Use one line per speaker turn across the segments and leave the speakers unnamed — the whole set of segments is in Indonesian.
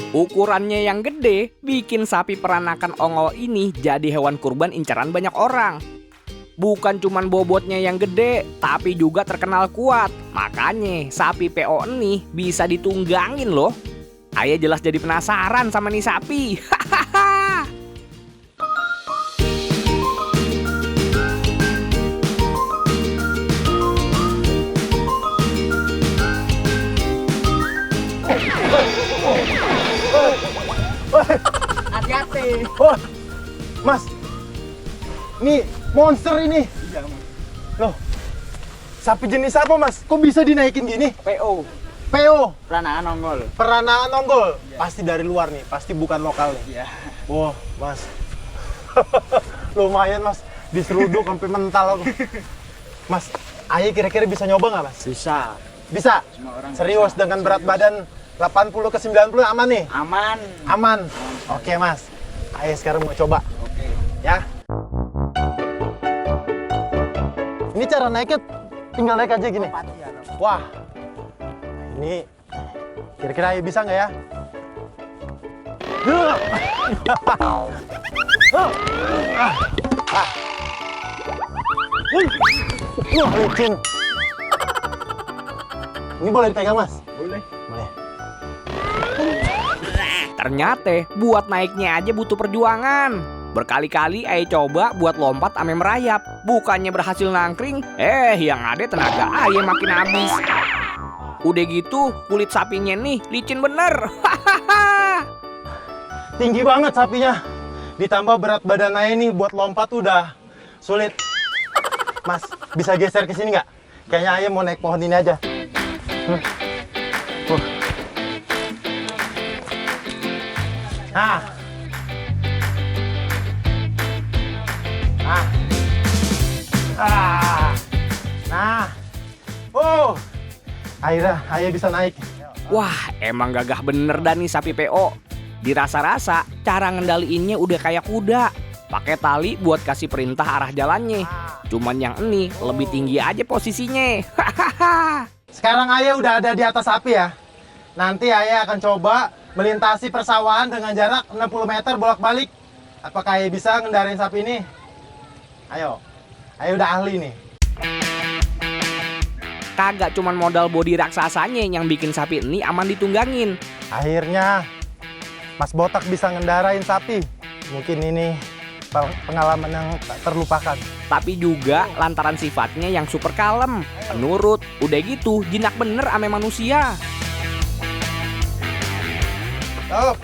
Ukurannya yang gede bikin sapi peranakan ongol ini jadi hewan kurban incaran banyak orang. Bukan cuman bobotnya yang gede, tapi juga terkenal kuat. Makanya sapi PO ini bisa ditunggangin loh. Ayah jelas jadi penasaran sama nih sapi. Hahaha.
Hati-hati.
Oh, Mas, ini monster ini.
Iya, Mas.
Loh, sapi jenis apa Mas? Kok bisa dinaikin gini?
PO,
PO,
peranaan ongol.
peranaan nonggol. Pasti dari luar nih, pasti bukan lokal nih.
Iya.
Wah, Mas. Lumayan Mas, diseruduk sampai mental aku. Mas, Ayah kira-kira bisa nyoba nggak Mas?
Bisa.
Bisa?
Semua orang
Serius
bisa.
dengan berat badan 80 ke 90 aman nih?
Aman.
Aman? Oke Mas, Ayah sekarang mau coba.
Oke.
Ya. Ini cara naiknya tinggal naik aja gini. Wah. Ini kira-kira Ayah bisa nggak ya? Wah, licin. Ini boleh dipegang, Mas?
Boleh.
Boleh.
Ternyata buat naiknya aja butuh perjuangan. Berkali-kali Ayah coba buat lompat ame merayap. Bukannya berhasil nangkring, yang ada tenaga Ayah makin habis. Udah gitu kulit sapinya nih licin bener. Hahaha.
Tinggi banget sapinya. Ditambah berat badan Ayah nih buat lompat udah sulit. Mas, bisa geser ke sini nggak? Kayaknya Ayah mau naik pohon ini aja. Nah. Nah. Nah. Oh. Akhirnya Ayah bisa naik.
Wah, emang gagah bener dah nih sapi PO. Dirasa-rasa cara ngendaliinnya udah kayak kuda. Pakai tali buat kasih perintah arah jalannya. Cuman yang ini lebih tinggi aja posisinya. Hahaha.
Sekarang Ayah udah ada di atas sapi ya. Nanti Ayah akan coba melintasi persawahan dengan jarak 60 meter bolak-balik. Apakah Ayah bisa ngendarain sapi ini? Ayo. Ayah udah ahli nih.
Kagak cuman modal bodi raksasanya yang bikin sapi ini aman ditunggangin.
Akhirnya Mas Botak bisa ngendarain sapi. Mungkin ini pengalaman yang tak terlupakan.
Tapi juga lantaran sifatnya yang super kalem, penurut, udah gitu jinak bener ame manusia.
Stop.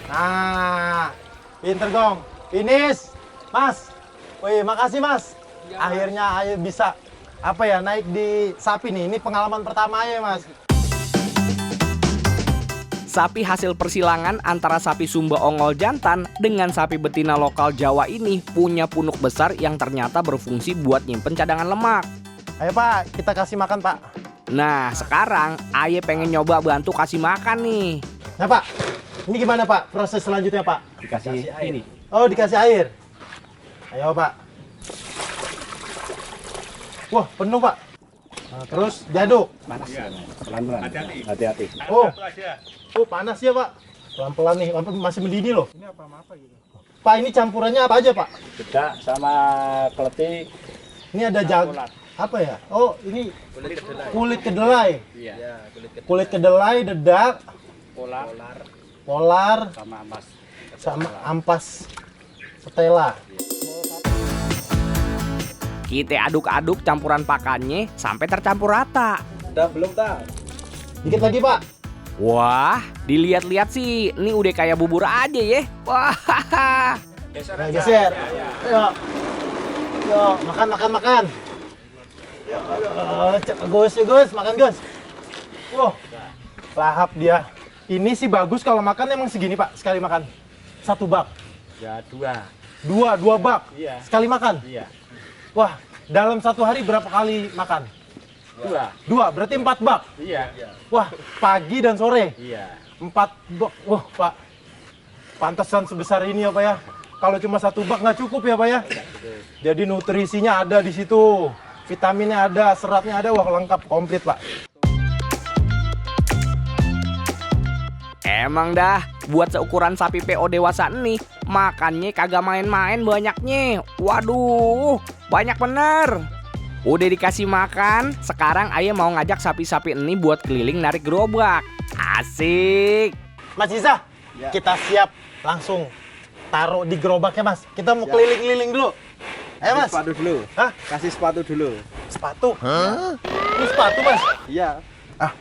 Nah, pinter gong. Finish. Mas. Wih, makasih Mas. Akhirnya Ayah bisa naik di sapi nih. Ini pengalaman pertama Ayah, Mas.
Sapi hasil persilangan antara sapi Sumba ongol jantan dengan sapi betina lokal Jawa ini punya punuk besar yang ternyata berfungsi buat nyimpen cadangan lemak.
Ayo Pak, kita kasih makan Pak.
Nah, sekarang Ayah pengen nyoba bantu kasih makan nih.
Nah Pak, ini gimana Pak proses selanjutnya Pak?
Dikasih ini.
Oh, dikasih air. Ayo Pak. Wah, penuh Pak. Nah, terus diaduk.
Panas. Pelan-pelan. Hati-hati.
Oh panas ya Pak. Pelan-pelan nih, masih mendidih loh. Ini apa gitu? Pak, ini campurannya apa aja Pak?
Dedak sama keleti.
Ini ada apa ya? Oh, ini kulit kedelai.
Iya.
Kulit kedelai, dedak, polar, sama ampas setela.
Kita aduk-aduk campuran pakannya sampai tercampur rata.
Udah belum tak?
Dikit lagi Pak.
Wah, dilihat-lihat sih, ini udah kayak bubur aja ya. Wah,
Nah, geser. Ayo. Yo, makan. Gus, makan Gus. Wah, lahap dia. Ini sih bagus kalau makan emang segini Pak, sekali makan. 1 bak.
Ya, 2.
Dua bak.
Iya.
Sekali makan.
Iya.
Wah, dalam 1 hari berapa kali makan? 2, berarti 4 bak.
Iya.
Wah, pagi dan sore.
Iya.
4 bak. Wah, Pak. Pantesan sebesar ini ya, Pak ya. Kalau cuma 1 bak nggak cukup ya, Pak ya. Jadi nutrisinya ada di situ. Vitaminnya ada, seratnya ada, wah lengkap, komplit, Pak.
Emang dah, buat seukuran sapi PO dewasa nih, makannya kagak main-main banyaknya. Waduh, banyak bener. Udah dikasih makan, sekarang ayah mau ngajak sapi-sapi ini buat keliling narik gerobak. Asik.
Mas Iza,
Ya.
kita siap langsung taruh di gerobaknya Mas. Kita mau
Siap.
keliling-keliling dulu. Ayo Mas.
Sepatu dulu.
Hah?
Kasih sepatu dulu.
Sepatu? Ini sepatu Mas?
Iya.
Ah,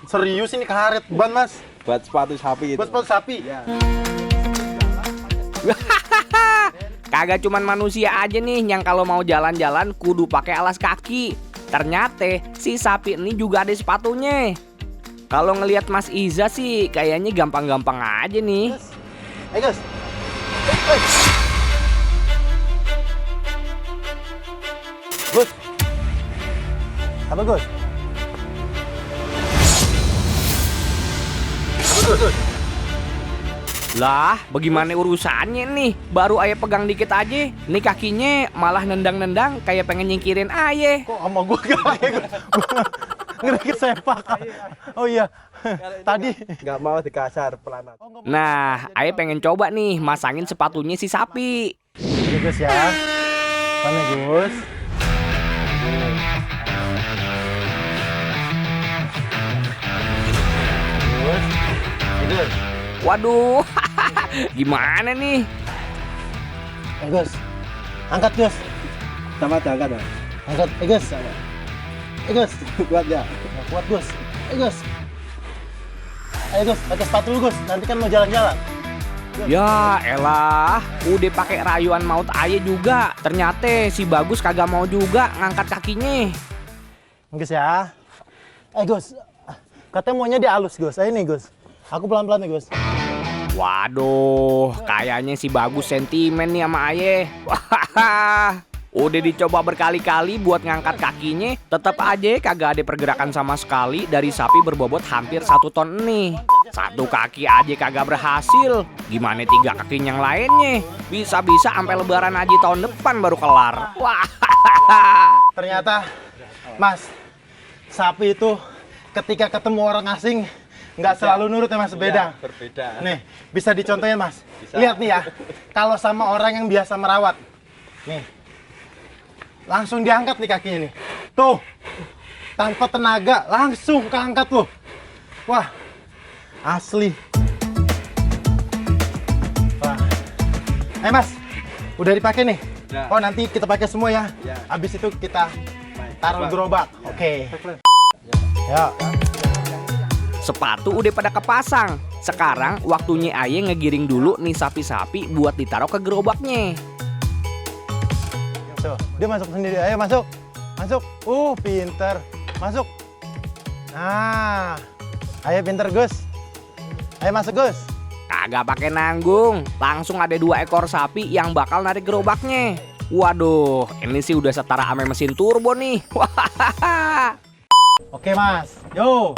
serius ini karet ban Mas?
Buat sepatu sapi itu.
Buat sepatu sapi?
Iya.
Kagak cuman manusia aja nih yang kalau mau jalan-jalan kudu pakai alas kaki. Ternyata si sapi ini juga ada sepatunya. Kalau ngelihat Mas Iza sih kayaknya gampang-gampang aja nih.
Ayo Gus. Eh. Gus. Apa Gus? Gus.
Lah, bagaimana urusannya nih? Baru ayah pegang dikit aja, nih kakinya malah nendang-nendang kayak pengen nyingkirin ayah.
Kok sama gue gak ya Gus? Ngeri sepak. Oh iya. Tadi.
Nggak mau dikasar pelanat.
Nah, ayah pengen coba nih masangin sepatunya si sapi.
Ini Gus ya. Mana Gus? Gus. Ini Gus.
Waduh, gimana nih?
Gus. Angkat Gus.
Sama angkat ya.
Angkat. Gus. Gus.
Kuat ya.
Nggak kuat Gus. Gus. Ayo Gus, pakai sepatu dulu Gus. Nanti kan mau jalan-jalan.
Ya elah, udah pakai rayuan maut ayah juga. Ternyata si Bagus kagak mau juga ngangkat kakinya.
Gus ya. Gus. Katanya maunya dialus Gus. Ayo nih Gus. Aku pelan-pelan nih Gus.
Waduh, kayaknya si Bagus sentimen nih sama ayah. Wah, udah dicoba berkali-kali buat ngangkat kakinya, tetap aja kagak ada pergerakan sama sekali dari sapi berbobot hampir 1 ton nih. Satu kaki aja kagak berhasil. Gimana 3 kaki yang lainnya? Bisa-bisa sampai lebaran haji tahun depan baru kelar. Wah.
Ternyata, Mas, sapi itu ketika ketemu orang asing nggak selalu nurut ya Mas, beda.
Berbeda.
Nih, bisa dicontohin Mas.
Bisa.
Lihat nih ya, kalau sama orang yang biasa merawat, nih, langsung diangkat nih kakinya nih. Tuh, tanpa tenaga, langsung keangkat loh. Wah, asli. Wah. Mas, udah dipakai nih?
Udah.
Oh, nanti kita pakai semua ya.
Ya.
Habis itu kita taruh gerobak.
Ya.
Oke. Ya.
Sepatu udah pada kepasang. Sekarang waktunya ayah ngegiring dulu nih sapi-sapi buat ditaruh ke gerobaknya.
Tuh, dia masuk sendiri. Ayo masuk. Masuk. Pinter. Masuk. Nah. Ayo pinter, Gus. Ayo masuk, Gus.
Kagak pakai nanggung, langsung ada 2 ekor sapi yang bakal narik gerobaknya. Waduh, ini sih udah setara ame mesin turbo nih. Wah,
Oke, Mas. Yo.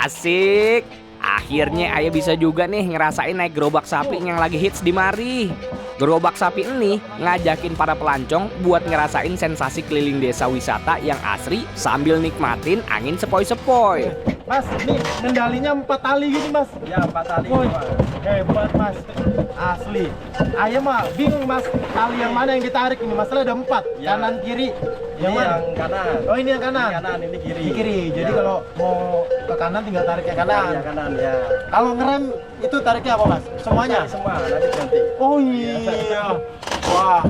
asik. Akhirnya ayah bisa juga nih ngerasain naik gerobak sapi yang lagi hits di mari. Gerobak sapi ini ngajakin para pelancong buat ngerasain sensasi keliling desa wisata yang asri sambil nikmatin angin sepoi-sepoi.
Mas, ini kendalinya 4 tali gini, Mas.
Ya, 4 tali.
Woi, hebat, Mas. Asli. Ayo mah bingung, Mas. Tali yang mana yang ditarik ini? Masalah ada 4,
Ya.
kanan kiri.
Yang
mana?
kanan.
Oh, ini yang kanan.
Ini kanan, ini kiri.
Ini kiri. Jadi
Ya.
kalau mau ke kanan tinggal tarik yang kanan.
Yang kanan ya.
Kalau ngerem itu tariknya apa, Mas? Semuanya?
Semua nanti ganti.
Oh iya. Wah.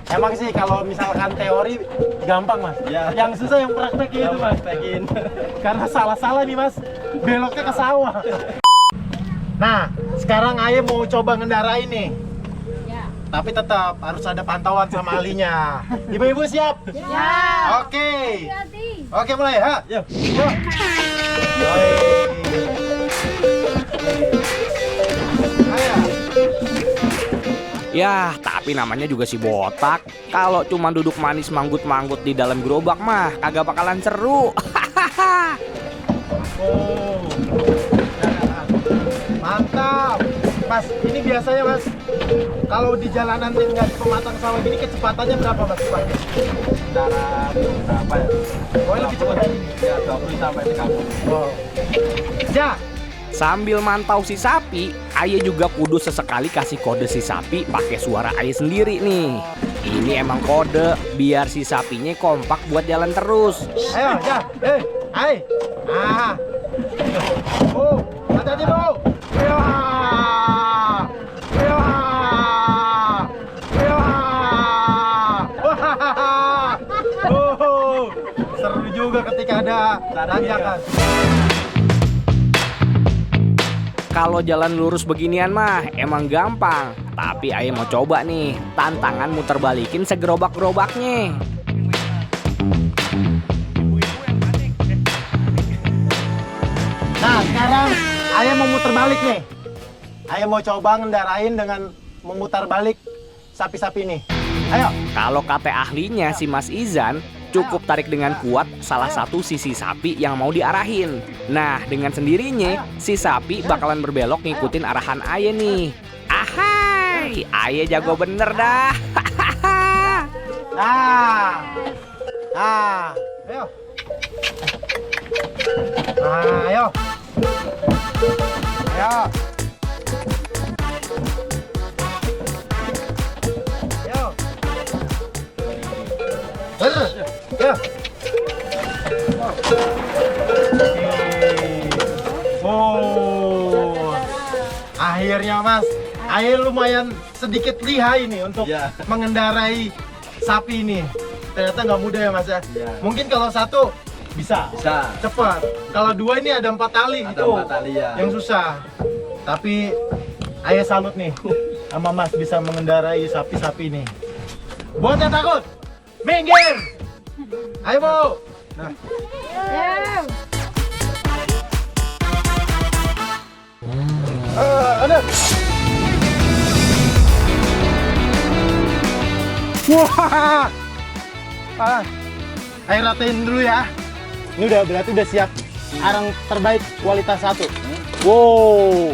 Emang sih kalau misalkan teori gampang, Mas.
Ya.
Yang susah yang prakteknya itu, Mas.
Praktekin.
Karena salah-salah nih, Mas. Beloknya ke sawah. Nah, sekarang Ayah mau coba ngendarain nih.
Ya.
Tapi tetap harus ada pantauan sama ahlinya. Ibu-ibu siap?
Ya.
Oke.
Hati-hati.
Oke, mulai, ha?
Yuk.
Yuk. Ayo.
Yah, tapi namanya juga si botak. Kalau cuma duduk manis manggut-manggut di dalam gerobak mah kagak bakalan seru.
Oh. Mantap. Mas, ini biasanya Mas, kalau di jalanan yang nggak di pematang sawah gini kecepatannya berapa Mas?
Antara berapa ya?
Oh, lebih cepat dari ini.
Ya, 20 sampai 30.
Wow. Ya,
Sambil mantau si sapi, ayah juga kudu sesekali kasih kode si sapi pakai suara ayah sendiri nih. Ini emang kode biar si sapinya kompak buat jalan terus.
Ayo, ya, hai. Ah. Oh, hati-hati, Bu. Ya. Ya. Ya. Wah. Oh, seru juga ketika ada tanjakan.
Kalau jalan lurus beginian mah emang gampang. Tapi ayah mau coba nih, tantangan muter balikin segerobak-gerobaknya.
Nah, sekarang ayah mau muter balik nih. Ayah mau coba ngendarain dengan memutar balik sapi-sapi ini. Ayo.
Kalau kata ahlinya si Mas Izan, cukup tarik dengan kuat salah satu sisi sapi yang mau diarahin. Nah, dengan sendirinya si sapi bakalan berbelok ngikutin arahan ayah nih. Ahai, ayah jago bener dah.
Nah. Nah. Ayo. Nah, ayo. Ayo. Ayo. Ya. Oh. Akhirnya Mas, ayah lumayan sedikit lihai nih untuk mengendarai sapi ini. Ternyata nggak mudah ya Mas ya. Mungkin kalau satu bisa cepat. Kalau dua ini ada 4 tali
Ada
itu
4 tali ya.
yang susah. Tapi ayah salut nih sama Mas bisa mengendarai sapi-sapi ini. Buat yang takut, minggir. Ayo Bu. Nah. Ada. Wah. Ayo ratain dulu ya. Ini berarti udah siap arang terbaik kualitas 1. Wow.